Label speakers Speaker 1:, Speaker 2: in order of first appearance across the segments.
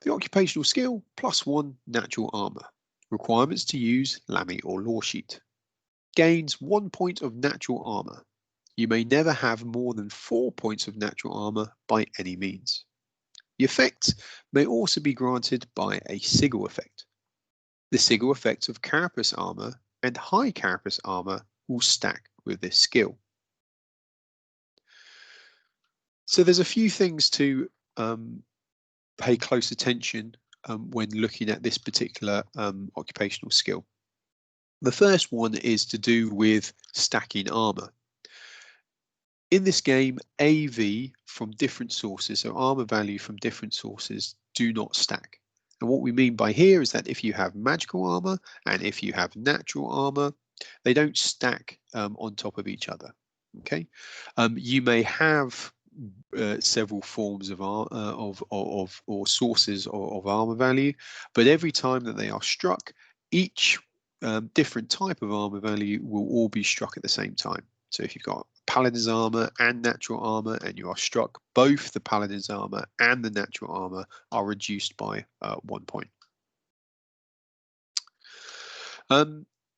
Speaker 1: The occupational skill, +1 natural armour. Requirements to use Lamy or law sheet. Gains 1 point of natural armour. You may never have more than 4 points of natural armour by any means. The effect may also be granted by a sigil effect. The sigil effects of carapace armour and high carapace armour will stack with this skill. So there's a few things to pay close attention when looking at this particular occupational skill. The first one is to do with stacking armour. In this game, AV from different sources, so armour value from different sources, do not stack. And what we mean by here is that if you have magical armour and if you have natural armour, they don't stack on top of each other. Okay, you may have several forms of or sources of armor value, but every time that they are struck, each different type of armor value will all be struck at the same time. So if you've got paladin's armor and natural armor and you are struck, both the paladin's armor and the natural armor are reduced by 1 point.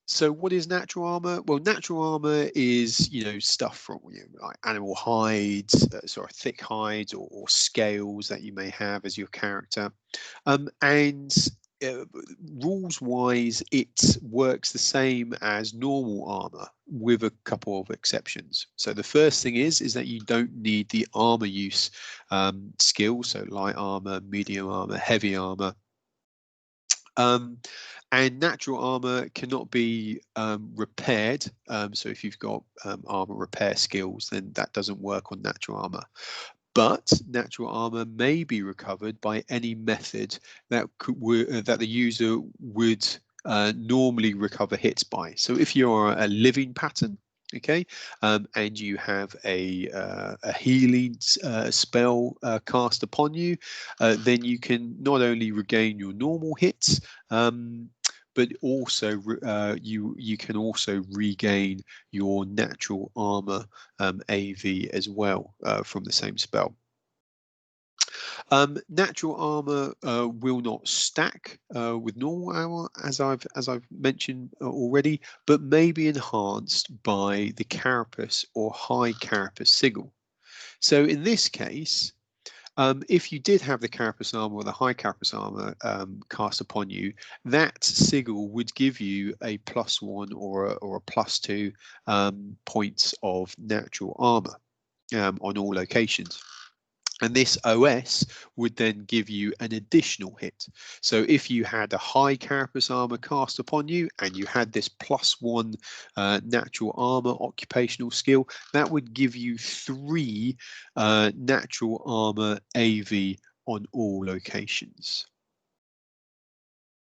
Speaker 1: So what is natural armor? Well, natural armor is, stuff from like animal hides, sort of thick hides or scales that you may have as your character. And rules-wise, it works the same as normal armor with a couple of exceptions. So the first thing is that you don't need the armor use skill, so light armor, medium armor, heavy armor. And natural armor cannot be repaired. So if you've got armor repair skills, then that doesn't work on natural armor. But natural armor may be recovered by any method that that the user would normally recover hits by. So if you're a living pattern, okay, and you have a healing spell cast upon you, then you can not only regain your normal hits, but also you can also regain your natural armor AV as well from the same spell. Natural armor will not stack with normal armor, as I've mentioned already, but may be enhanced by the carapace or high carapace sigil. So in this case, if you did have the carapace armor or the high carapace armor cast upon you, that sigil would give you a +1 or a +2 points of natural armor on all locations. And this OS would then give you an additional hit. So if you had a high carapace armor cast upon you and you had this +1 natural armor occupational skill, that would give you 3 natural armor AV on all locations.